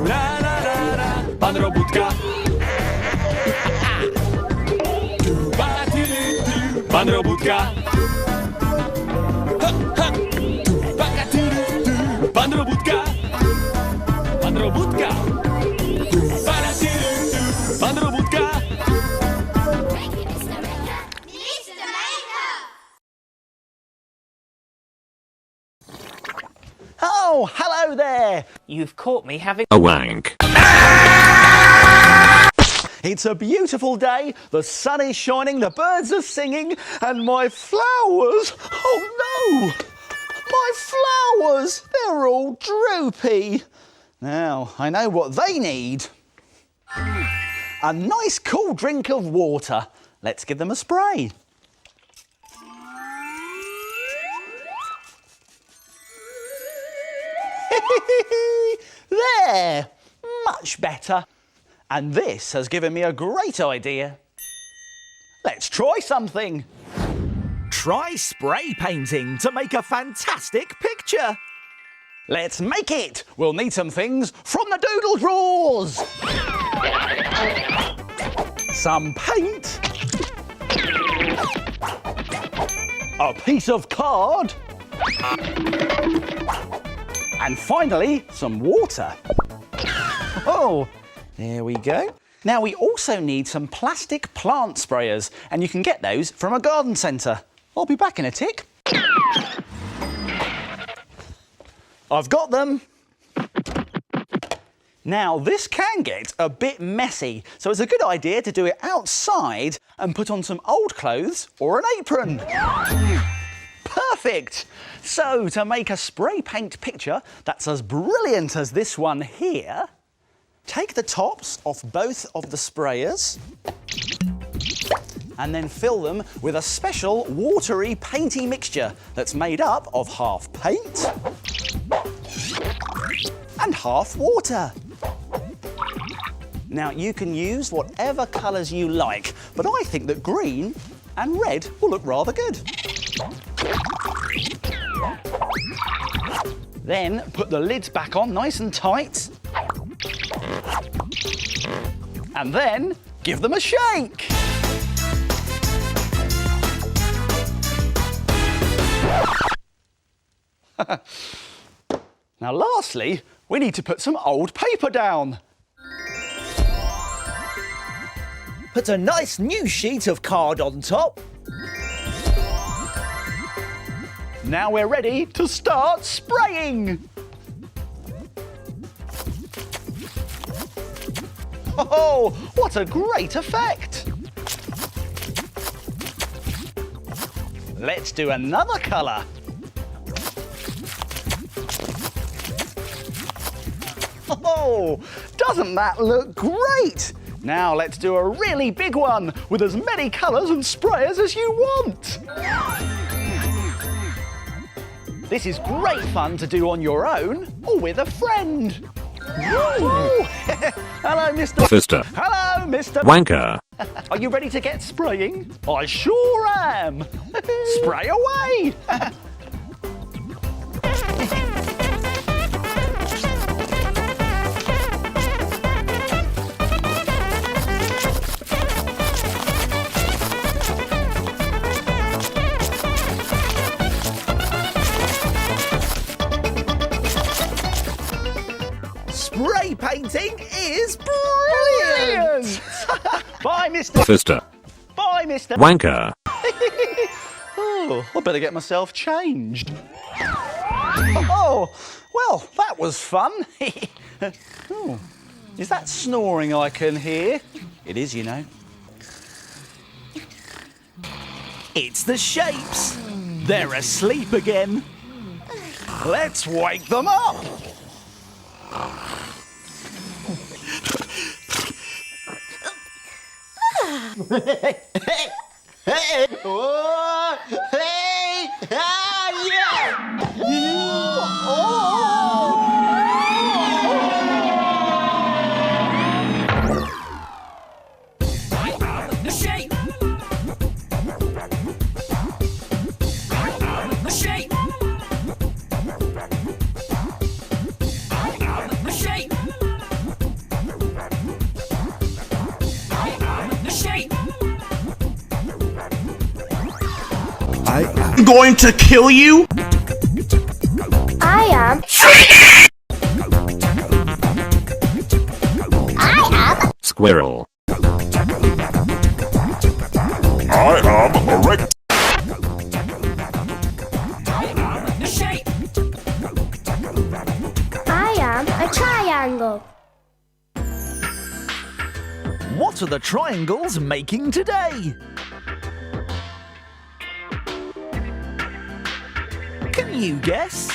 La la la la, pan robótka. Pan robótka. Pan robótka. Pan robótka. Pan robótka. Oh, hello there. You've caught me having a wank. It's a beautiful day, the sun is shining, the birds are singing, and my flowers, oh no, my flowers, they're all droopy. Now, I know what they need. A nice cool drink of water. Let's give them a spray. There, much better. And this has given me a great idea. Let's try something. Try spray painting to make a fantastic picture. Let's make it. We'll need some things from the doodle drawers. Some paint. A piece of card. And finally, some water. Oh, there we go. Now we also need some plastic plant sprayers, and you can get those from a garden centre. I'll be back in a tick. I've got them. Now this can get a bit messy, so it's a good idea to do it outside and put on some old clothes or an apron. Perfect! So to make a spray paint picture that's as brilliant as this one here, take the tops off both of the sprayers and then fill them with a special watery painty mixture that's made up of half paint and half water. Now you can use whatever colours you like, but I think that green and red will look rather good. Then put the lids back on nice and tight. And then give them a shake. Now lastly, we need to put some old paper down. Put a nice new sheet of card on top. Now we're ready to start spraying. Oh, what a great effect! Let's do another colour. Oh, doesn't that look great? Now let's do a really big one with as many colours and sprayers as you want. This is great fun to do on your own or with a friend. Hello, Mr. Fister. Hello, Mr. Wanker. Are you ready to get spraying? I sure am. Spray away. Spray painting is brilliant! Bye, Mr. Fister. Bye, Mr. Wanker. Oh, I better get myself changed. Oh, well, that was fun. Oh, is that snoring I can hear? It is, you know. It's the shapes. They're asleep again. Let's wake them up. going to kill you? I am. Squirrel. I am a rect. I am a triangle. What are the triangles making today? Can you guess?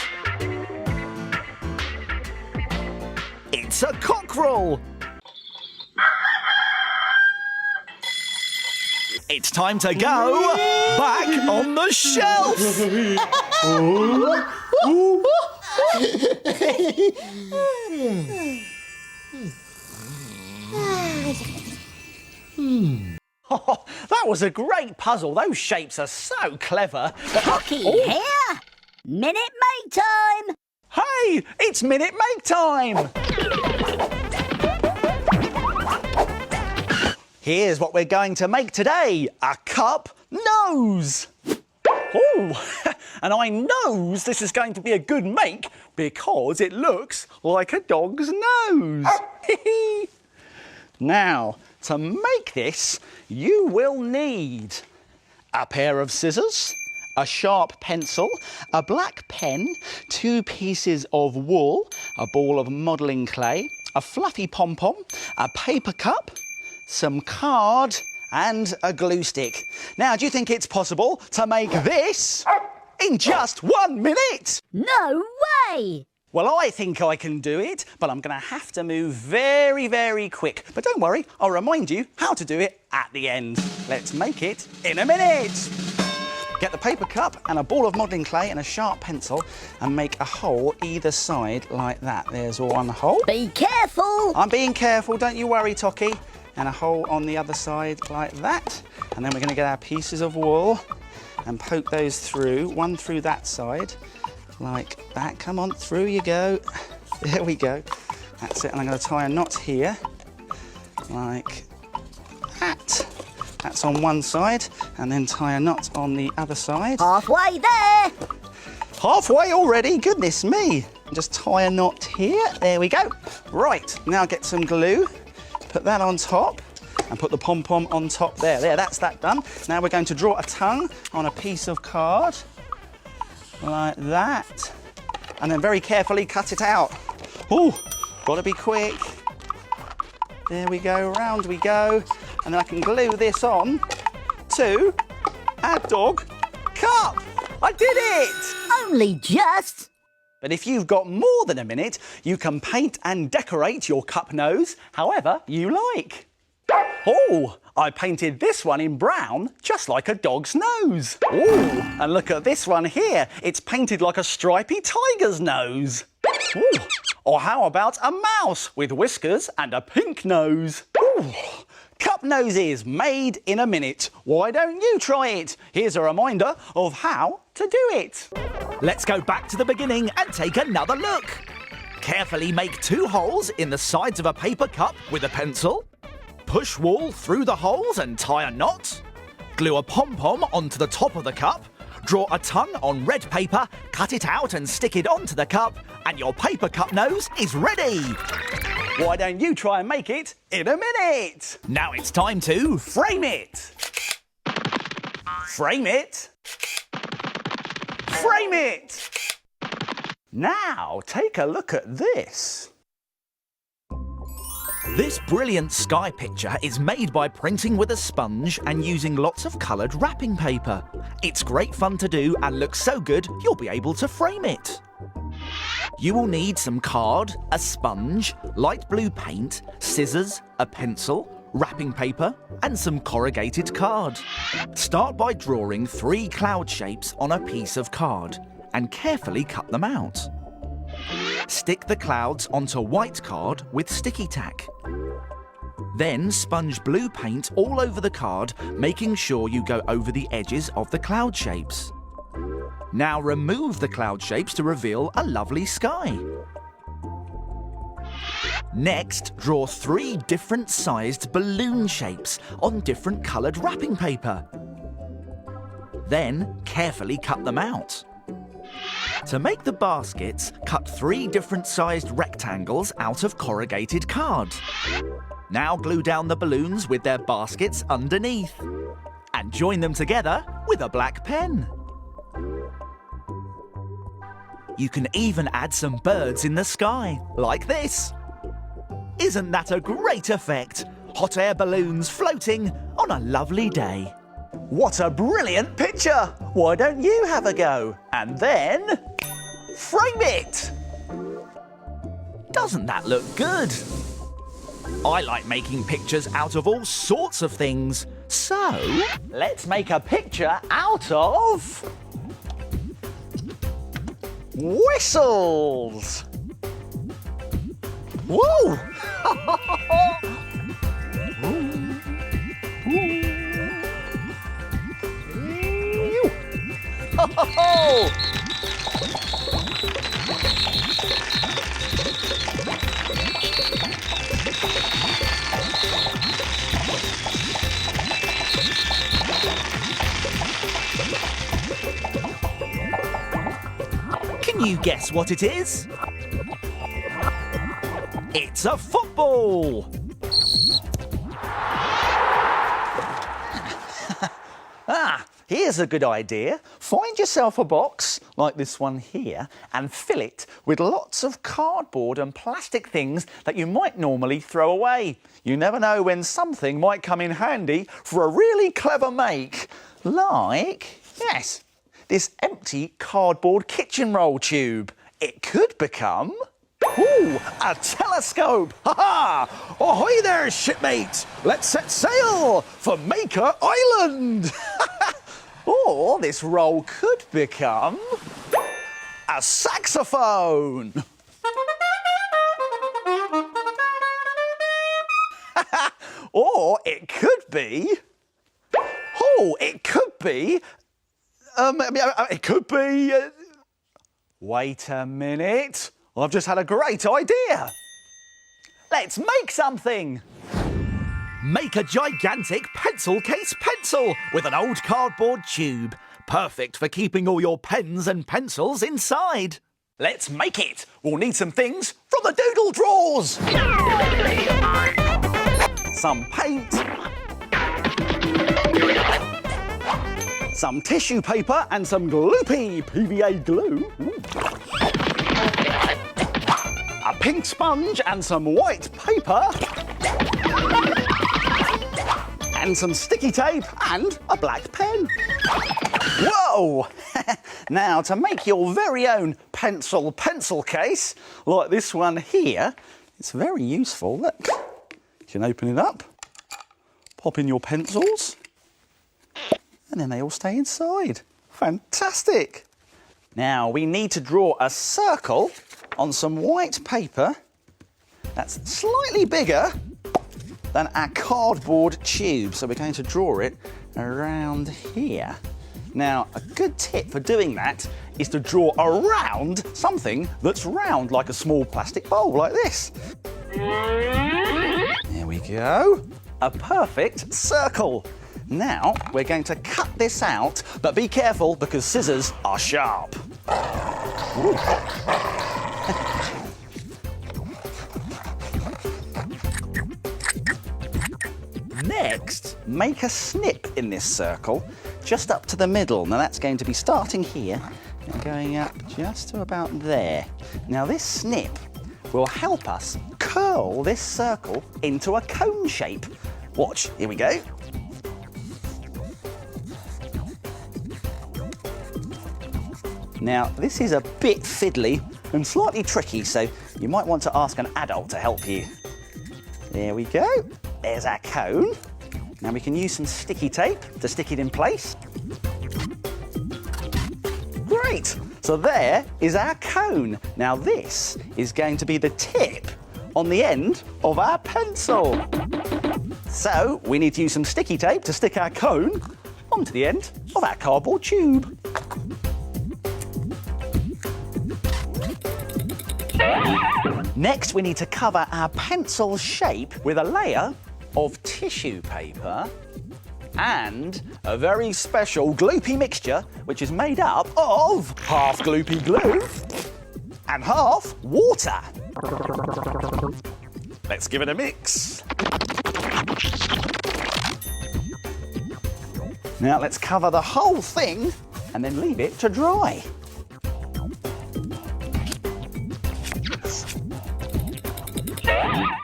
It's a cockerel. It's time to go back on the shelf. Oh, that was a great puzzle. Those shapes are so clever. Cocky here. Minute Maid time. Hey, it's Minute Make Time! Here's what we're going to make today. A cup nose. Oh, and I knows this is going to be a good make because it looks like a dog's nose. Now, to make this, you will need a pair of scissors, a sharp pencil, a black pen, 2 pieces of wool, a ball of modelling clay, a fluffy pom-pom, a paper cup, some card and a glue stick. Now, do you think it's possible to make this in just 1 minute? No way. Well, I think I can do it, but I'm going to have to move very, very quick. But don't worry, I'll remind you how to do it at the end. Let's make it in a minute. Get the paper cup and a ball of modelling clay and a sharp pencil and make a hole either side like that. There's one hole. Be careful. I'm being careful, don't you worry, Tocky. And a hole on the other side like that. And then we're going to get our pieces of wool and poke those through, one through that side, like that. Come on, through you go. There we go. That's it. And I'm going to tie a knot here, like that. That's on one side, and then tie a knot on the other side. Halfway there. Halfway already, goodness me. Just tie a knot here, there we go. Right, now get some glue, put that on top, and put the pom-pom on top there. There, that's that done. Now we're going to draw a tongue on a piece of card, like that, and then very carefully cut it out. Oh, gotta be quick. There we go, round we go. And then I can glue this on to our dog cup. I did it! Only just. But if you've got more than a minute, you can paint and decorate your cup nose however you like. Oh, I painted this one in brown, just like a dog's nose. Oh, and look at this one here. It's painted like a stripy tiger's nose. Ooh. Or how about a mouse with whiskers and a pink nose? Ooh. Cup noses made in a minute. Why don't you try it? Here's a reminder of how to do it. Let's go back to the beginning and take another look. Carefully make 2 holes in the sides of a paper cup with a pencil. Push wool through the holes and tie a knot. Glue a pom-pom onto the top of the cup. Draw a tongue on red paper, cut it out and stick it onto the cup, and your paper cup nose is ready. Why don't you try and make it in a minute? Now it's time to Frame it. Frame it. Frame it. Now take a look at this. This brilliant sky picture is made by printing with a sponge and using lots of coloured wrapping paper. It's great fun to do and looks so good you'll be able to frame it. You will need some card, a sponge, light blue paint, scissors, a pencil, wrapping paper and some corrugated card. Start by drawing 3 cloud shapes on a piece of card and carefully cut them out. Stick the clouds onto white card with sticky tack. Then sponge blue paint all over the card, making sure you go over the edges of the cloud shapes. Now remove the cloud shapes to reveal a lovely sky. Next, draw 3 different sized balloon shapes on different coloured wrapping paper. Then carefully cut them out. To make the baskets, cut 3 different sized rectangles out of corrugated card. Now glue down the balloons with their baskets underneath. And join them together with a black pen. You can even add some birds in the sky, like this. Isn't that a great effect? Hot air balloons floating on a lovely day. What a brilliant picture! Why don't you have a go? And then frame it! Doesn't that look good? I like making pictures out of all sorts of things. So, let's make a picture out of whistles. Woo! Can you guess what it is? It's a football! Here's a good idea. Find yourself a box, like this one here, and fill it with lots of cardboard and plastic things that you might normally throw away. You never know when something might come in handy for a really clever make. Like, yes, this empty cardboard kitchen roll tube. It could become... ooh, a telescope! Ha-ha! Ahoy there, shipmate! Let's set sail for Maker Island! Or this roll could become... a saxophone! Or it could be... oh, it could be... it could be... wait a minute. I've just had a great idea. Let's make something. Make a gigantic pencil case pencil with an old cardboard tube. Perfect for keeping all your pens and pencils inside. Let's make it. We'll need some things from the doodle drawers. Some paint. Some tissue paper and some gloopy PVA glue. A pink sponge and some white paper. And some sticky tape and a black pen. Whoa! Now, to make your very own pencil case, like this one here, it's very useful. Look, you can open it up, pop in your pencils, and then they all stay inside. Fantastic! Now, we need to draw a circle on some white paper that's slightly bigger than our cardboard tube. So we're going to draw it around here. Now, a good tip for doing that is to draw around something that's round, like a small plastic bowl, like this. There we go. A perfect circle. Now, we're going to cut this out, but be careful because scissors are sharp. Next, make a snip in this circle just up to the middle. Now that's going to be starting here and going up just to about there. Now this snip will help us curl this circle into a cone shape. Watch, here we go. Now this is a bit fiddly and slightly tricky, so you might want to ask an adult to help you. There we go. There's our cone. Now we can use some sticky tape to stick it in place. Great! So there is our cone. Now this is going to be the tip on the end of our pencil. So we need to use some sticky tape to stick our cone onto the end of our cardboard tube. Next, we need to cover our pencil shape with a layer of tissue paper and a very special gloopy mixture which is made up of half gloopy glue and half water. Let's give it a mix. Now let's cover the whole thing and then leave it to dry.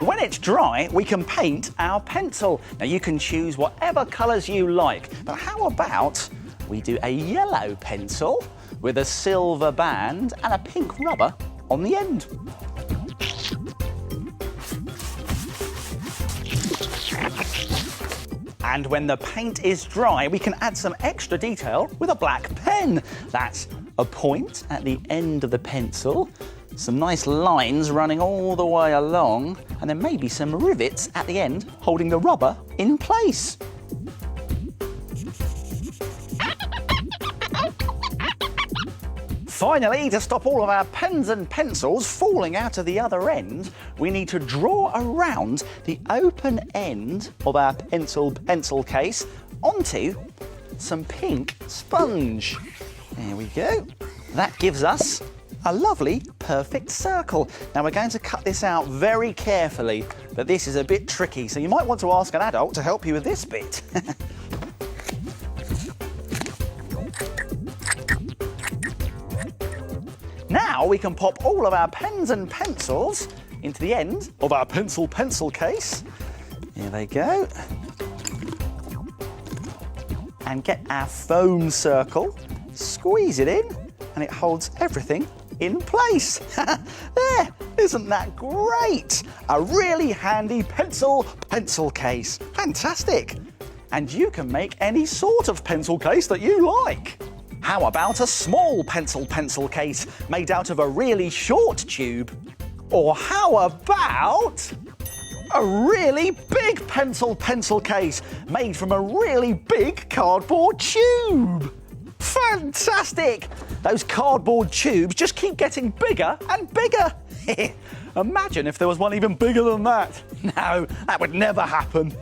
When it's dry, we can paint our pencil. Now you can choose whatever colours you like, but how about we do a yellow pencil with a silver band and a pink rubber on the end. And when the paint is dry, we can add some extra detail with a black pen. That's a point at the end of the pencil, some nice lines running all the way along, and then maybe some rivets at the end holding the rubber in place. Finally, to stop all of our pens and pencils falling out of the other end, we need to draw around the open end of our pencil case onto some pink sponge. There we go. That gives us a lovely perfect circle. Now we're going to cut this out very carefully, but this is a bit tricky, so you might want to ask an adult to help you with this bit. Now we can pop all of our pens and pencils into the end of our pencil case. Here they go. And get our foam circle, squeeze it in, and it holds everything in place. There, isn't that great? A really handy pencil case. Fantastic. And you can make any sort of pencil case that you like. How about a small pencil case made out of a really short tube? Or how about a really big pencil case made from a really big cardboard tube? Fantastic! Those cardboard tubes just keep getting bigger and bigger. Imagine if there was one even bigger than that. No, that would never happen.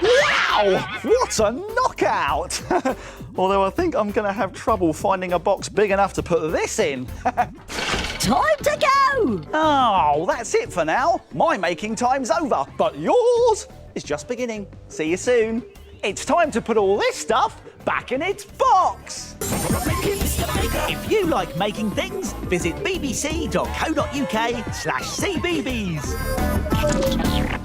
Wow! What a knockout! Although I think I'm going to have trouble finding a box big enough to put this in. Time to go! Oh, that's it for now. My making time's over, but yours is just beginning. See you soon. It's time to put all this stuff back in its box. If you like making things, visit bbc.co.uk/cbbs.